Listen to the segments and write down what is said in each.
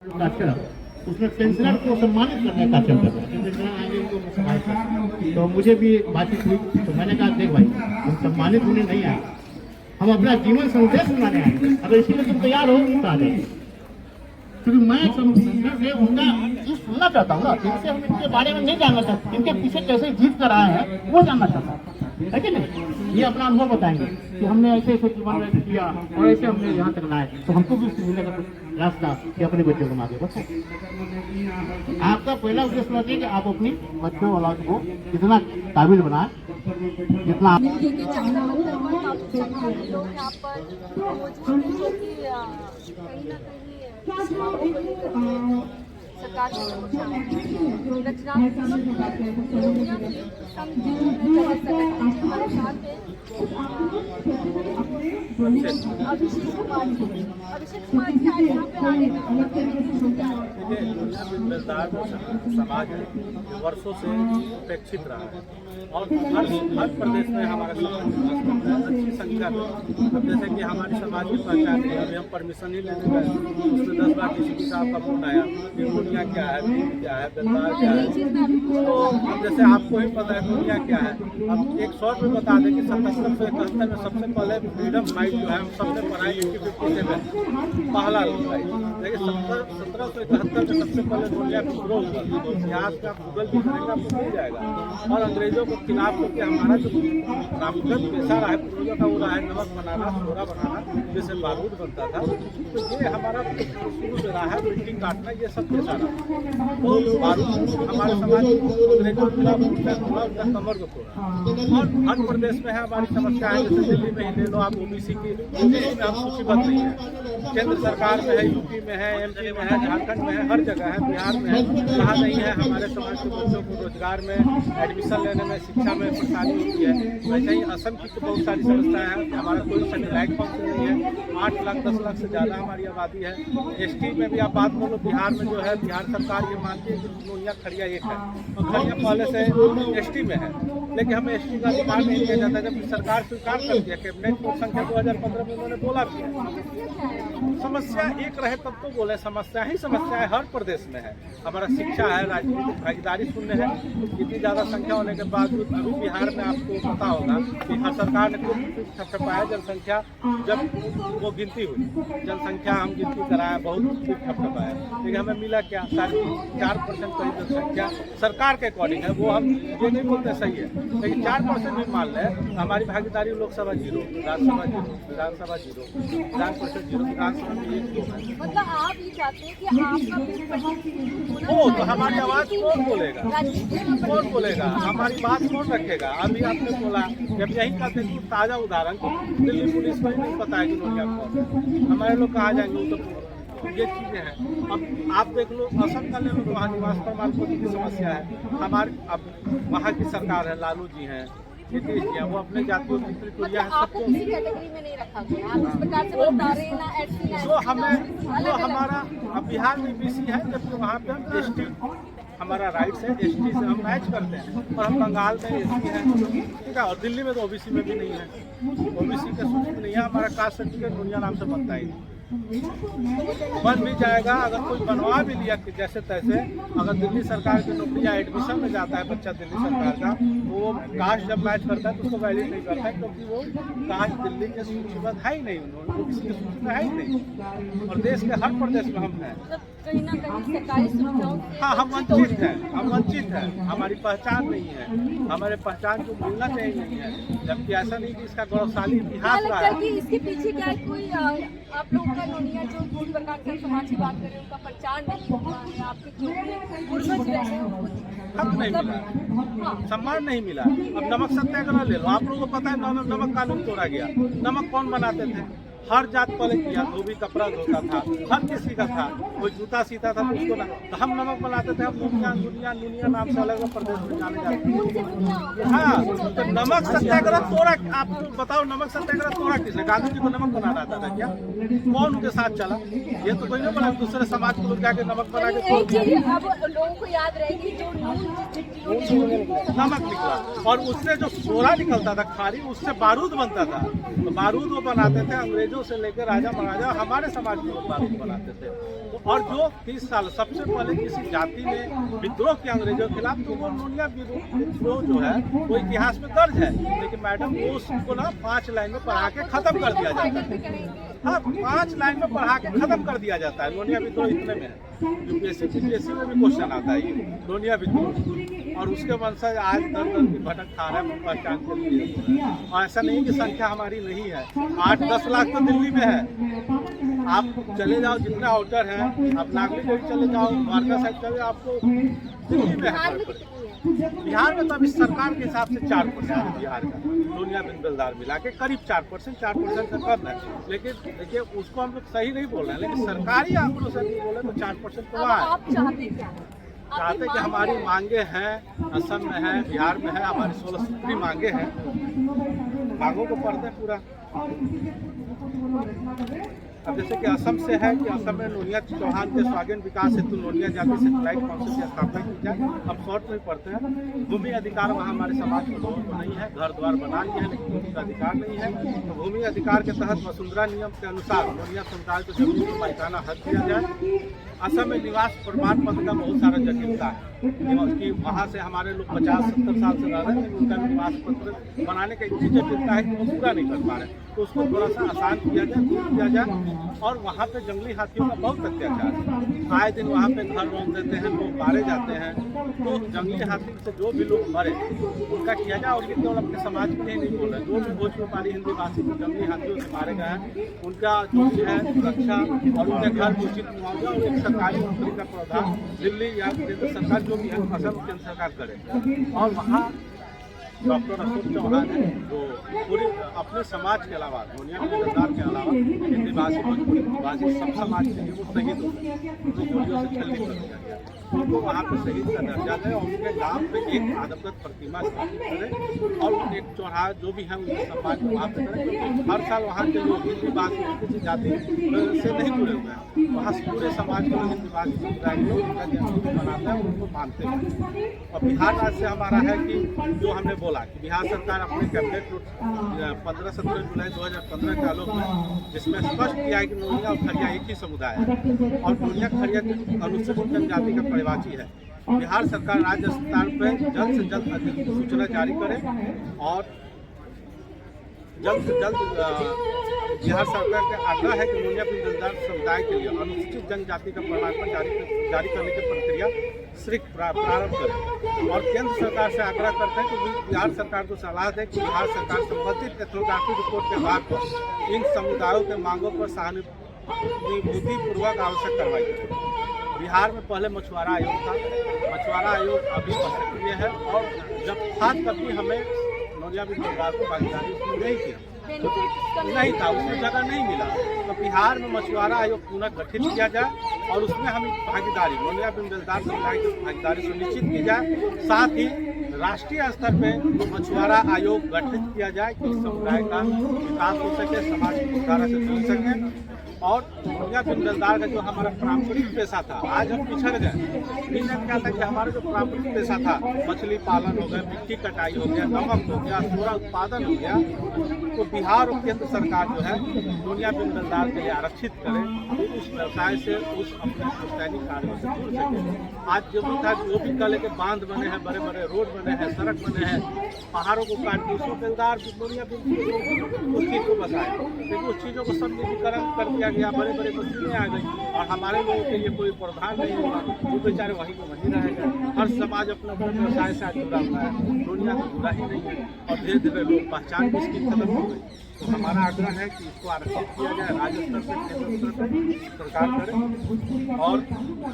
उसमें पेंशनर को सम्मानित करने का चलता था। तो मुझे भी बातचीत हुई तो मैंने कहा देख भाई हम सम्मानित होने नहीं आए, हम अपना जीवन संदेश सुनाने आए। अगर इसके लिए तुम तैयार हो तो आ जाइए, क्योंकि मैं पेंशनर से उनका चीज सुनना चाहता हूँ ना। जिनसे हम इनके बारे में नहीं जानना चाहते, इनके पीछे कैसे जीत कर आए हैं वो जानना चाहता हूँ, है कि नहीं। ये अपना अनुभव बताएंगे कि हमने ऐसे ऐसे जीवन में किया और ऐसे हमने यहाँ तक लाए, तो हमको भी सीखने का रास्ता कि अपने बच्चों को आगे बढ़ाएं। आपका पहला उद्देश्य होना चाहिए कि आप अपनी बच्चों औलाद को इतना काबिल बनाएं जितना आप सरकार समाज वर्षों से उपेक्षित रहा है और हर प्रदेश में हमारा समाज अच्छी संख्या में। अब जैसे कि हमारे समाज की पहचान है, अभी हम परमिशन ही लेने गए, उसमें 10 बार डीसीपी साहब का फोन आया कि दुनिया क्या है, क्या है, व्यापार क्या है। तो अब जैसे आपको ही पता है दुनिया क्या है। अब एक शॉर्ट में बता दें कि 77 से 71 में सबसे पहले फ्रीडम फाइट जो है हम सबने पढ़ाई 50 में पहला लड़ाई, लेकिन 1771 में सबसे पहले दुनिया में विद्रोह हुआ। इतिहास का गूगल भी करेंगे आपको मिल जाएगा। और अंग्रेजों के खिलाफ क्योंकि हमारा जो रामगढ़ पेशा रहा है पूर्वजों का वो रहा है नमक बनाना, सोरा बनाना, जैसे बारूद बनता था। तो ये हमारा शुरू से रहा है, मिट्टी काटना, ये सब पेशा रहा। तो बारूद हमारे समाज अंग्रेजों के खिलाफ उनका कमर को तोड़ा। और हर प्रदेश में है हमारी समस्या है, जैसे दिल्ली में ही ले लो आप, ओबीसी की ओबीसी में हम सूचीबद्ध नहीं है। केंद्र सरकार में है, यूपी में है, एमपी में है, झारखंड में है, हर जगह है, बिहार में है। कहाँ नहीं है हमारे समाज के बच्चों को रोजगार में, एडमिशन लेने में, शिक्षा में परेशानी होती है। वैसे ही असम की तो बहुत सारी समस्याएं हैं। हमारा कोई सैटेलाइट फंक्शन नहीं है, 8 लाख 10 लाख से ज़्यादा हमारी आबादी है। एसटी में भी आप बात बोलो, बिहार में जो है, बिहार सरकार ये मानती है कि नोनिया खड़िया एक है और खड़िया पहले से एसटी में है, लेकिन हमें एसटी का डिमांड नहीं किया जाता। जब सरकार स्वीकार करती है, कैबिनेट को संख्या 2015 में उन्होंने बोला भी है। समस्या एक रहे तब तो बोले, समस्या ही समस्या है, हर प्रदेश में है। हमारा शिक्षा है, राजनीतिक भागीदारी शून्य है। इतनी ज़्यादा संख्या होने के बावजूद अभी बिहार में आपको पता होगा कि सरकार ने कुछ ठपठपाया जनसंख्या, जब वो गिनती हुई जनसंख्या हम गिनती कराया, बहुत कुछ ठपठपाया, लेकिन हमें मिला क्या, 4% करीब जनसंख्या सरकार के अकॉर्डिंग है। वो हम ये नहीं बोलते सही है, लेकिन 4% भी मान लें। हमारी भागीदारी लोकसभा 0, राज्यसभा 0, विधानसभा 0, विधान परिषद 0, विधानसभा में 1 2 है। मतलब आप ये चाहते हैं कि आपका ओ तो हमारी आवाज़ कौन बोलेगा, कौन बोलेगा, हमारी बात कौन रखेगा। अभी आपने बोला, जब यही का देखिए ताज़ा उदाहरण, तो दिल्ली पुलिस को ही नहीं पता है कि नोनिया कौन है, हमारे लोग कहाँ जाएंगे। तो ये चीज़ें हैं। अब आप देख लो, असम का ले लो, वहाँ निवास प्रमाण पत्र की समस्या है। हमारे अब वहाँ की सरकार है, लालू जी हैं, नीतीश जी हैं, वो अपने जातियों की त्रिपुरिया है, सबको किसी कैटेगरी में नहीं रखा गया। आप इस प्रकार से बता रहे हैं ना, एससी ना, जो हमें जो हमारा अब बिहार में बीसी है, जबकि वहाँ पे हम एसटी, हमारा राइट्स है, एसटी से हम मैच करते हैं। और हम बंगाल में एसटी है, ठीक है, और दिल्ली में तो ओबीसी में भी नहीं है, ओबीसी के सूची में नहीं है। हमारा कास्ट सर्टिफिकेट दुनिया नाम से बनता ही नहीं, बन भी जाएगा अगर कोई बनवा भी लिया कि जैसे तैसे। अगर दिल्ली सरकार की नौकरी या एडमिशन में जाता है बच्चा दिल्ली सरकार का, तो वो कास्ट जब मैच करता है तो उसको वैलिड नहीं करता है, क्योंकि वो कास्ट दिल्ली के सूचीबद्ध है ही नहीं, उन्होंने ओबीसी की सूची में है ही नहीं। और देश के हर प्रदेश में हम हैं, कहीं ना कहीं सरकारी सुविधाओं से हाँ हम वंचित हैं, हम वंचित हैं। हमारी पहचान नहीं है, हमारे पहचान को मिलना चाहिए नहीं है, जबकि ऐसा नहीं कि इसका गौरवशाली इतिहास रहा है। कि इसके पीछे क्या है, कोई आप लोगों का नोनिया जो जिस प्रकार से समाज की बात करें उनका प्रचार नहीं होता है, आपके जो पूर्वज रहे हैं हक नहीं मिला, सम्मान नहीं मिला। अब नमक सत्याग्रह ले लो, आप लोगों को पता है नमक कानून तोड़ा गया। नमक कौन बनाते थे, हर जात पहले किया, धोबी कपड़ा धोता था, हर किसी का था, कोई जूता सीता था तो उसको ना, तो हम नमक बनाते थे। हम दुनिया नाम से अलग अलग प्रदेश में जाने जाते हैं। हाँ, तो नमक सत्याग्रह तोड़ा, आप बताओ नमक सत्याग्रह तोड़ा किसने, गांधी जी को नमक बनाना आता था क्या, कौन उनके साथ चला, ये तो कोई नहीं बना। दूसरे समाज को लोग जाके नमक बना के तोड़ दिया। अब लोगों को याद रहेगी जो नमक निकला, और उससे जो सोरा निकलता था खारी, उससे बारूद बनता था। तो बारूद वो बनाते थे, अंग्रेजों पूर्वजों से लेकर राजा महाराजा हमारे समाज के लोग बारूद बनाते थे। तो और जो 30 साल सबसे पहले किसी जाति ने विद्रोह किया अंग्रेजों के खिलाफ, तो वो नोनिया विद्रोह जो है वो इतिहास में दर्ज है। लेकिन मैडम वो उसको ना 5 लाइन में पढ़ा के खत्म कर दिया जाता है। हाँ, 5 लाइन में पढ़ा के खत्म कर दिया जाता है। नोनिया विद्रोह इतने में है, यूपीएससी पीपीएससी में भी क्वेश्चन आता है ये नोनिया विद्रोह, और उसके वंशज आज दर दर की भटक खा रहे हैं पहचान के लिए। और ऐसा नहीं कि संख्या हमारी नहीं है, 8-10 लाख तो दिल्ली में है। आप चले जाओ जितने आउटर हैं, आप नागरिक चले जाओ, द्वारका साइड चले, आपको दिल्ली में है। बिहार में तो अभी सरकार के हिसाब से 4% है बिहार का, नोनिया बिन बेलदार मिला के करीब 4% से कम है। लेकिन देखिए उसको हम लोग सही नहीं बोल रहे हैं, लेकिन सरकारी आंकड़ों से नहीं बोले तो 4% तो वहाँ है। आप चाहते क्या हैं? चाहते कि हमारी मांगे हैं, असम में है, बिहार में है, हमारी 16 सूत्री मांगे हैं, मांगों को पढ़ते हैं पूरा। अब जैसे कि असम से है कि असम में नोनिया चौहान के स्वागत विकास हेतु नोनिया जाति सेटेलाइट काउंसिल की स्थापना की जाए। अब शॉर्ट में पढ़ते हैं। भूमि अधिकार वहाँ हमारे समाज के लोगों को नहीं है, घर द्वार बना लिए हैं लेकिन उसका अधिकार नहीं है। तो भूमि अधिकार के तहत वसुंधरा नियम के अनुसार नोनिया समुदाय को जमीन की मालिकाना हक दिया जाए। असम में निवास प्रमाण पत्र का बहुत सारा जटिलता है कि वहाँ से हमारे लोग 50-70 साल से रह रहे हैं, लेकिन उनका निवास पत्र बनाने का इतनी जटिलता है कि वो पूरा नहीं कर पा रहे। तो उसको थोड़ा सा आसान किया जाए, दूर किया जाए। और वहाँ पे जंगली हाथियों का बहुत अत्याचार है, आए दिन वहाँ पे घर रोक देते हैं, लोग मारे जाते हैं। तो जंगली हाथी से जो भी लोग मरे उनका किया जाए। और ये केवल अपने समाज के लिए नहीं बोल रहे, जो भी भोजपुरी हिंदी भाषी जंगली हाथियों से मारे गए हैं उनका जो भी है सुरक्षा और उनके घर को उचित मुआवजा और एक सरकारी नौकरी का प्रावधान दिल्ली या केंद्र सरकार जो भी है असम केंद्र सरकार करे। और वहाँ डॉक्टर अशोक चौहान है जो पूरे अपने समाज के अलावा नोनिया बेलदार के अलावा हिंदी भाषी भोजपुरी भाषी सब समाज के लिए वो शहीद हो गए, उनको गोलियों से छलनी कर दिया गया। उनको वहाँ पे शहीद का दर्जा दें और उनके नाम पे एक आदमगत प्रतिमा स्थापित करें और एक चौराहा जो भी है उनके सम्मान को वहाँ पे करें। क्योंकि हर साल वहाँ के लोग हिंदी भाषी किसी जाति से नहीं जुड़े हुए हैं, वहाँ पूरे समाज के लोग हिंदी भाषी समुदाय के लोग उनका जन्मदिन मनाते हैं, उनको मानते हैं। और बिहार राज्य से हमारा है कि जो हमने बोला कि बिहार सरकार अपने कैबिनेट 15-17 जुलाई 2015 के आलोक में जिसमें स्पष्ट किया है कि नोनिया और खरिया एक ही समुदाय है और नोनिया खरिया अनुसूचित जनजाति का परिवाची है। बिहार सरकार राज्य स्तर पर जल्द से जल्द अधिक सूचना जारी करे और जल्द से जल्द बिहार सरकार का आग्रह है कि नोनिया बिन बेलदार समुदाय के लिए अनुसूचित जनजाति का प्रमाण पत्र जारी करने की प्रक्रिया शीघ्र प्रारंभ करें। और केंद्र सरकार से आग्रह करते हैं कि बिहार सरकार को सलाह दें कि बिहार सरकार संबंधित एथनोग्राफी रिपोर्ट के आधार पर इन समुदायों के मांगों पर सहानुभूतिपूर्वक आवश्यक कार्रवाई करें। बिहार में पहले मछुआरा आयोग था, मछुआरा आयोग अभी सक्रिय है और जब था तभी हमें नोनिया बिन बेलदार को भागीदारी उसमें नहीं किया, नहीं था, उसमें जगह नहीं मिला। तो बिहार में मछुआरा आयोग पुनः गठित किया जाए और उसमें हमें भागीदारी नोनिया बिन बेलदार समुदाय की भागीदारी सुनिश्चित की जाए। साथ ही राष्ट्रीय स्तर पर मछुआरा आयोग गठित किया जाए कि समुदाय का विकास हो सके, समाज की धारा से जुड़ सके। और नोनिया बिन बेलदार का जो हमारा पारंपरिक पेशा था, आज हम पिछड़ गए। क्या था कि हमारा जो पारंपरिक पेशा था, मछली पालन हो गया, मिट्टी कटाई हो गया, नमक हो गया, सोरा उत्पादन हो गया, तो बिहार और केंद्र सरकार जो है नोनिया बिन बेलदार के लिए आरक्षित करे, उस व्यवसाय से उस अपने पुश्तैनी कार्यों से जुड़ सके। आज जो भी था जो भी कल के बांध बने हैं, बड़े बड़े रोड बने हैं, सड़क बने हैं, पहाड़ों को काट के उसमें बेलदार नोनिया बिन उस चीज़ को बसाए, लेकिन उस चीज़ों को सब निजीकरण कर दिया गया, बड़े बड़े मशीनें आ गई और हमारे लोगों के लिए कोई प्रावधान नहीं होगा, वो बेचारे वहीं को वहीं रहेगा। हर समाज अपना व्यवसाय से जुड़ा हुआ है, नोनिया से जुड़ा ही नहीं है और धीरे धीरे लोग पहचान भी इसकी खत्म हो गई। तो हमारा आग्रह है कि इसको आरक्षित किया जाए, राज्य स्तर से केंद्र स्तर पर सरकार करे। और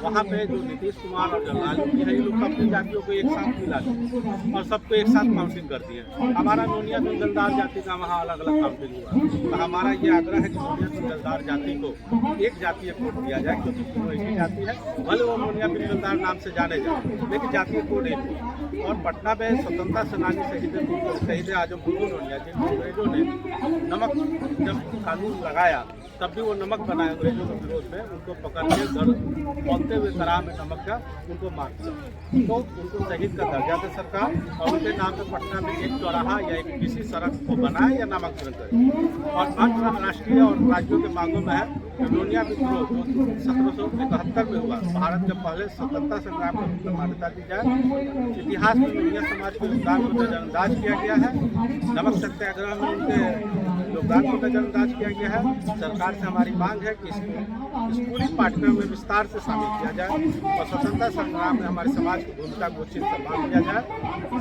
वहाँ पे जो नीतीश कुमार और जो लालू जी है, ये लोग अपनी जातियों को एक साथ मिला दिए और सबको एक साथ काउंटिंग कर दिए। हमारा नोनिया बिन बेलदार जाति का वहाँ अलग अलग काउंटिंग हुआ। तो हमारा ये आग्रह है कि नोनिया बिन बेलदार जाति को एक जातीय कोड दिया जाए, क्योंकि तीनों एक ही जाति है, भले वो नोनिया बिन बेलदार नाम से जाने जाए, लेकिन जातीय कोड एक हो। और पटना में स्वतंत्रता सेनानी शहीद आजम बुल्लू नोनिया जिन अंग्रेजों ने नमक जब कानून लगाया तब भी वो नमक बनाए अंग्रेजों के विरोध में, उनको पकड़ के घर पहुंचते हुए करा में नमक का उनको मार दिया। तो उनको शहीद का दर्जा दे सरकार और उनके नाम पे पटना में एक चौराहा या एक किसी सड़क को बनाए या नामांकन करे। और अंतर्राष्ट्रीय और राज्यों के मांगों में है नोनिया विद्रोह जो 1771 में हुआ, भारत के पहले स्वतंत्रता संग्राम को उनको मान्यता दी जाए। इतिहास में नोनिया समाज के योगदान को नजरअंदाज किया गया है। नमक सत्याग्रह में उनके योगदान को नजरअंदाज किया गया है। सरकार से हमारी मांग है कि स्कूली पाठ्यक्रम में विस्तार से शामिल किया जाए और स्वतंत्रता संग्राम में हमारे समाज की भूमिका को उचित सम्मान दिया जाए।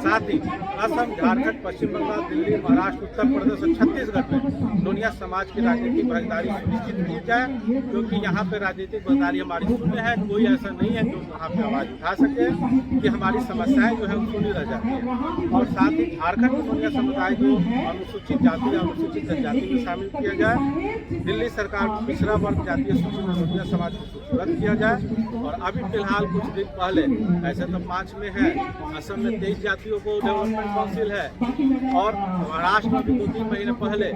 साथ ही असम, झारखंड, पश्चिम बंगाल, दिल्ली, महाराष्ट्र, उत्तर प्रदेश और छत्तीसगढ़ में नोनिया समाज की राजनीतिक भागीदारी सुनिश्चित की जाए, क्योंकि यहाँ पे राजनीतिक भागीदारी हमारी शून्य है। कोई ऐसा नहीं है जो वहाँ पे आवाज उठा सके कि हमारी समस्याएं जो है सुनी रह जाती है। और साथ ही झारखंड में नोनिया समुदाय को अनुसूचित जाति या अनुसूचित जनजाति में शामिल किया जाए। दिल्ली सरकार को पिछड़ा वर्ग जातीय सूची में नोनिया समाज को सूचीबद्ध किया जाए। और अभी फिलहाल कुछ दिन पहले, ऐसे तो 5 में है, असम में 23 जातियों को डेवलपमेंट काउंसिल है और महाराष्ट्र में भी 2-3 महीने पहले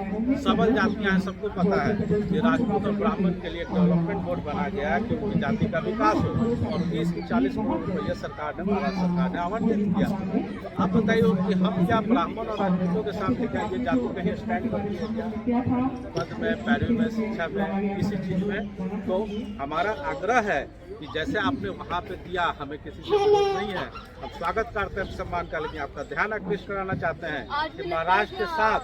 सबल जातियां हैं, सबको पता है कि राजपूत और ब्राह्मण के लिए एक डेवलपमेंट बोर्ड बना गया है कि उनकी जाति का विकास हो। और 30-40 करोड़ रुपये सरकार ने, महाराष्ट्र सरकार ने आवंटित किया। आप बताइए कि हम क्या ब्राह्मण और राजपूतों के सामने क्या ये जाति कहीं स्टैंड करती है क्या? पद में, पैरवी में, शिक्षा में, किसी चीज में? तो हमारा आग्रह है कि जैसे आपने वहाँ पे दिया, हमें किसी से विरोध नहीं है, हम स्वागत करते हैं, सम्मान का। लेकिन आपका ध्यान आकृष्ट कराना चाहते हैं कि महाराष्ट्र के साथ,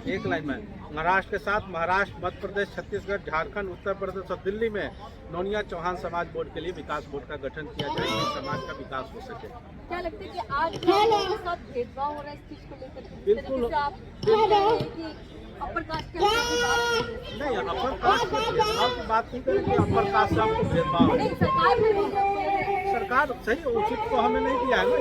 एक लाइन में, महाराष्ट्र के साथ महाराष्ट्र, मध्य प्रदेश, छत्तीसगढ़, झारखंड, उत्तर प्रदेश और दिल्ली में नोनिया चौहान समाज बोर्ड के लिए विकास बोर्ड का गठन किया जाए, जिससे समाज का विकास हो सके। क्या लगता है कि आज के साथ भेदभाव हो रहा है इस चीज को लेकर? बिल्कुल आप अपर कास्ट के नहीं, अपर कास्ट के भेदभाव की बात नहीं करेंगे। अपर कास्ट से आपको भेदभाव नहीं, सरकार सही उचित तो हमें नहीं दिया है ना।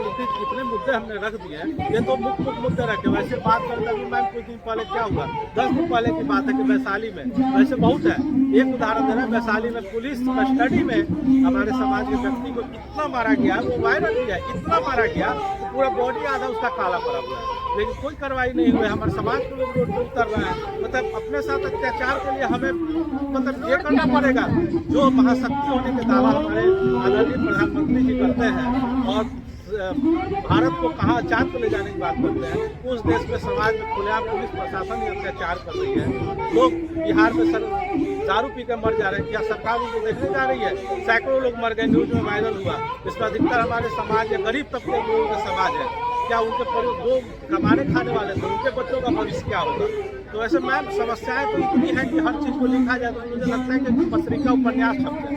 इतने मुद्दे हमने रख दिए हैं, ये तो मुख्य मुद्दे रखे। वैसे बात करता हूँ मैं, कुछ दिन पहले क्या हुआ, 10 दिन पहले की बात है कि वैशाली में, वैसे बहुत है, एक उदाहरण दे रहा है, वैशाली में पुलिस कस्टडी में हमारे समाज के व्यक्ति को इतना मारा गया, वो वायरल किया, इतना मारा गया, पूरा बॉडी आधा उसका काला पड़ा हुआ है, लेकिन कोई कार्रवाई नहीं हुई। हमारे समाज के लोग रोड पर उतर रहे हैं। मतलब अपने साथ अत्याचार के लिए हमें मतलब ये करना पड़ेगा जो महाशक्ति होने के दावा हमारे आदरणीय प्रधानमंत्री जी करते हैं और भारत को कहाँ चांद को ले जाने की बात करते हैं। उस देश में समाज में खुलेआम पुलिस प्रशासन ही अत्याचार कर रही है। लोग बिहार में दारू पी कर मर जा रहे हैं, क्या सरकार उनको देखने जा रही है? सैकड़ों लोग मर गए, न्यूज में वायरल हुआ। इसमें अधिकतर हमारे समाज या गरीब तबके के लोगों का समाज है। क्या उनके जो कमाने खाने वाले थे उनके बच्चों का भविष्य क्या होगा? तो ऐसे मैम समस्याएं तो इतनी है कि हर चीज को लिखा जाए तो मुझे लगता है कि पत्रिका उपन्यास छप जाए।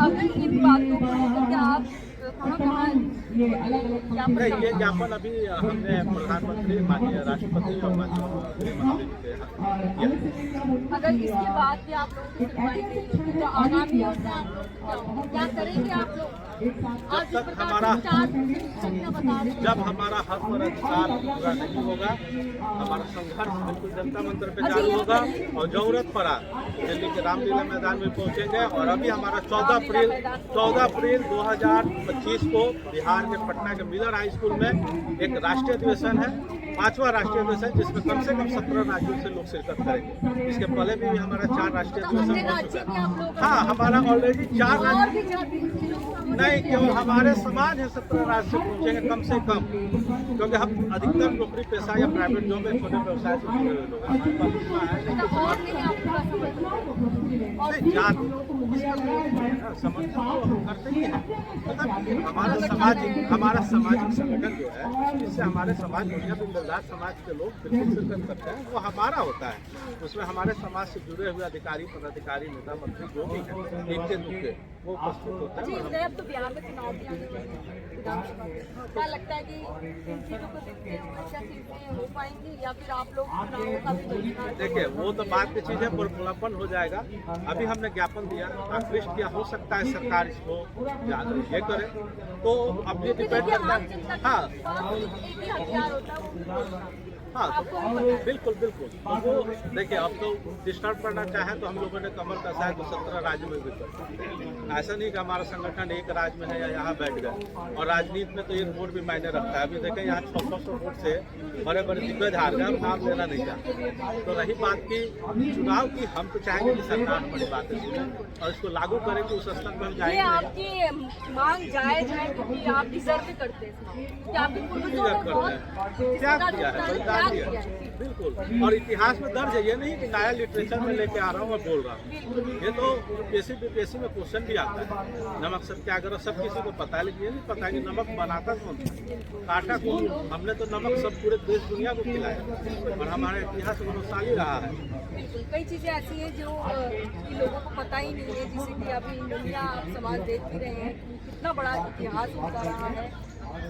अगर इन बातों को लेकर के आप ये ज्ञापन अभी हमने प्रधानमंत्री, माननीय राष्ट्रपति और माननीय गृहमंत्री के यहाँ। अगर इसके बाद भी आप लोगों की सुनवाई नहीं होगी तो आगामी क्या करेंगे आप लोग? जब तक हमारा जब हमारा हक और अधिकार पूरा नहीं होगा, हमारा संघर्ष बिल्कुल जनता मंत्र पे चालू होगा और जरूरत पड़ा दिल्ली के रामलीला मैदान में पहुंचेंगे। और अभी हमारा 14 अप्रैल 2025 को बिहार के पटना के मिलर हाई स्कूल में एक राष्ट्रीय अधिवेशन है, 5वां राष्ट्रीय अधिवेशन, जिसमें कम से कम 17 राज्यों से लोग शिरकत करेंगे। इसके पहले भी हमारा 4 राष्ट्रीय अधिवेशन हो चुका है। हाँ, हमारा ऑलरेडी 4 राज्य नहीं, केवल हमारे समाज है 17 राज्य से पहुंचेंगे कम से कम, क्योंकि हम अधिकतर नौकरी पेशा या प्राइवेट जॉब में छोटे व्यवसाय से जुड़े हुए लोग समर्थन करते ही है। मतलब हमारा सामाजिक संगठन जो है, जिससे हमारे समाज बिल्कुल समाज के लोग बिल्कुल शिरकत करते हैं, वो हमारा होता है। उसमें हमारे समाज से जुड़े हुए अधिकारी, पदाधिकारी, नेता, मंत्री जो भी है, इनके दुखे वो उपस्थित होता है। अब तो बिहार में चुनाव भी आने वाले हैं, क्या लगता है कि इन चीजों को देखते हुए क्या चीजें हो पाएंगी या फिर आप लोग चुनावों का भी? देखिए, वो तो बात की चीज है, पुरपलापन हो जाएगा। अभी हमने ज्ञापन दिया, आकृष्ट किया, हो सकता है सरकार इसको ये करे, तो अब ये डिपेंड करता है। हाँ, बिल्कुल बिल्कुल। वो देखिए, अब तो डिस्टर्ब करना चाहे तो हम लोगों ने कमर कसा है तो 17 राज्यों में भी कर सकते हैं। ऐसा नहीं कि हमारा संगठन एक राज्य में है या यहाँ बैठ गए। और राजनीति में तो एक वोट भी मायने रखता है। अभी देखें यहाँ 600 वोट से बड़े बड़े दिग्गज हार गए, हम नाम लेना नहीं चाहते। तो रही बात की चुनाव की, हम तो चाहेंगे कि सरकार बड़ी बात है और इसको लागू करें कि उस स्तर पर हम ये जाएंगे। आपकी मांग जायज है क्योंकि आप डिजर्व भी करते हैं, क्योंकि आपके पूर्वजों ने बहुत त्याग किया है, बलिदान दिया है, बिल्कुल। और इतिहास में दर्ज है, ये नहीं कि नया लिटरेचर में लेके आ रहा हूँ और बोल रहा हूँ। ये तो यूपीएससी में क्वेश्चन भी आता है। नमक सत्याग्रह सब किसी को पता है, लेकिन ये नहीं पता कि नमक बनाता कौन, काटा कौन। हमने तो नमक सब पूरे देश दुनिया को खिलाया और हमारा इतिहास गौरवशाली रहा है। बिल्कुल, कई चीजें ऐसी हैं जो लोगों को पता ही नहीं है, जिसे कि अभी दुनिया समाज देख भी रहे हैं कि कितना बड़ा इतिहास होता रहा है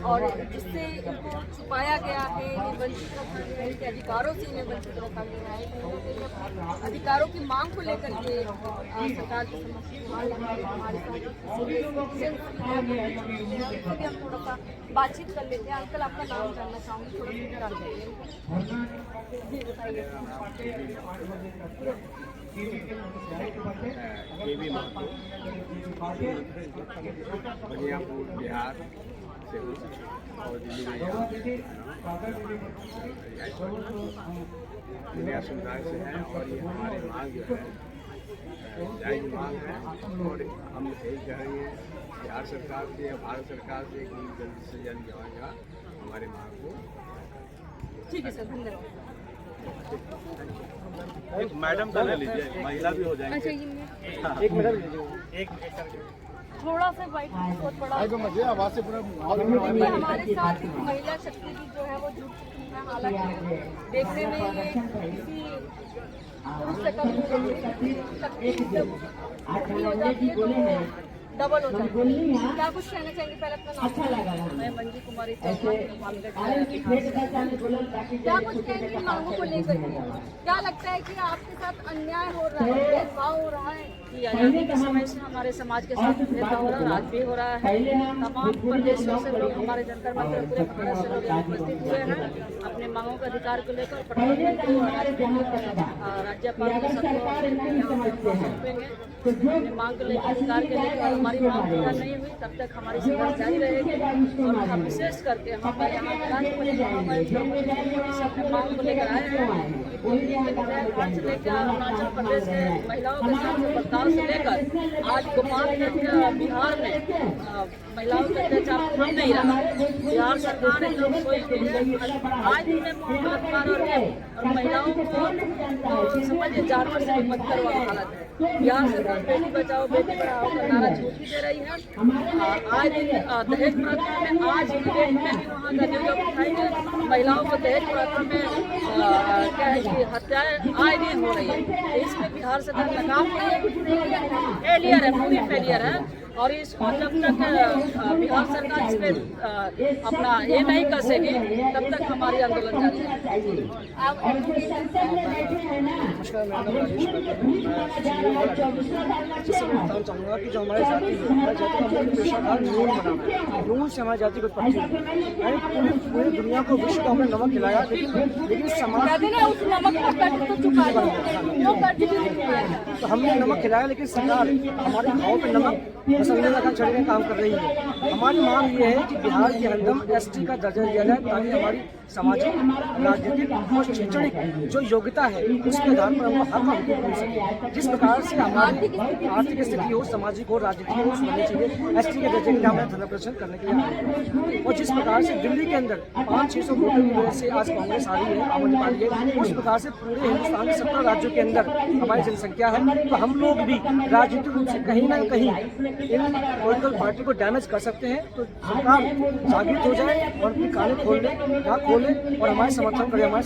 और जिससे इनको छुपाया गया है, इन्हें वंचित रखा गया है, इनके अधिकारों से इन्हें वंचित रखा गया है। कहीं ना कहीं अपने अधिकारों की मांग को लेकर के सरकार की समस्या हमारे साथ हम थोड़ा सा बातचीत कर लेते हैं। अंकल, आपका नाम जानना चाहूँगी, थोड़ा सा जानकारी जी बताइए। बनियापुर बिहार से और दिल्ली में दुनिया समुदाय से है और ये हमारी मांग जो है जायज मांग है और हम यही कह रहे हैं बिहार सरकार से या भारत सरकार से कि जल्द से जल्द जो है हमारी मांग को। ठीक है सर, धन्यवाद। एक मैडम का ले लीजिए, महिला भी हो जाएंगे। अच्छा, ये एक मिनट थोड़ा सा वाइट बहुत बड़ा हमारे हमारे साथ महिला शक्ति भी जो है वो जुड़ चुकी है। हालांकि देखने में ये किसी पुरुष से कम शक्ति जब हो जाती है तो वो डबल हो जाती है। क्या कुछ कहना चाहेंगे? पहले अपना नाम। मैं मंजू कुमारी चौहान। क्या कुछ कहेंगे मांगों को लेकर के? क्या लगता है कि आपके साथ अन्याय हो रहा है, भेदभाव हो रहा है? आज़ादी के समय से हमारे समाज के साथ भेदभाव हो रहा है, आज भी हो रहा है। तमाम प्रदेशों से लोग हमारे जंतर मंतर पूरे भारत से लोग यहाँ उपस्थित हुए हैं अपने मांगों के अधिकार को लेकर। प्रधानमंत्री और राज्यपाल के साथ अपनी मांग को लेकर, अधिकार के लेकर। हमारी मांग पूरा नहीं हुई तब तक हमारी संघर्ष जारी रहेगी और हम विशेष करके हम यहाँ राष्ट्रपति अपने मांग को लेकर आए हैं। से लेकर अरुणाचल प्रदेश के महिलाओं के साथ बर्ताव से लेकर आज गोपालगंज बिहार में महिलाओं के अत्याचार थम नहीं रहा। बिहार सरकार एकदम सोई हुई है। आज दिन में बलात्कार और महिलाओं को समझिए जानवर से मत करवा हालत है। बिहार सरकार बेटी बचाओ बेटी पढ़ाओ का नारा झूठी दे रही है। आज दहेज प्रथा में आज डेट में भी वहाँ का न्यूज उठाएंगे। महिलाओं को दहेज प्रथा में क्या है कि हत्याएं आए दिन हो रही है। इसमें बिहार सरकार नाकाम है, फेलियर है, पूरी फेलियर है। और इसको जब तक बिहार सरकार इसमें अपना ये नहीं कर सके तब तक हमारी आंदोलन जारी है। बताना चाहूँगा कि जो हमारे जाति का पेशादार नून बनाना है, नून से हमारी जाति को उत्पत्ति हुई। पूरी दुनिया को विश्व को हमने नमक खिलाया, लेकिन समाज उस नमक का कर्ज तो चुका है, वो कर्ज भी नहीं चुकाया। तो हमने नमक खिलाया, लेकिन सरकार हमारे भाव पे नमक मसलने का चढ़ने का काम कर रही है। हमारी मांग ये है कि बिहार के अंदर एसटी का दर्जा दिया जाए ताकि हमारी सामाजिक, राजनीतिक और शैक्षणिक जो योग्यता है उसके आधार पर हमको हक का हुकूक मिल सके। जिस प्रकार से हमारी आर्थिक स्थिति हो, सामाजिक हो, राजनीतिक हो, होनी चाहिए। एसटी के दर्जे के लिए हमें धरना प्रदर्शन करने के लिए आए। और जिस प्रकार से दिल्ली के अंदर 500-600 वोटों की वजह से आज कांग्रेस आ रही है, आम आदमी पार्टी है, उस प्रकार से पूरे हिंदुस्तान के 17 राज्यों के अंदर हमारी जनसंख्या है। तो हम लोग भी राजनीतिक रूप से कहीं ना कहीं इन पॉलिटिकल पार्टी को डैमेज कर सकते हैं। तो सरकार जागृत हो जाए और अपनी कानें खोल ले और हमारे समर्थन करें। हमारे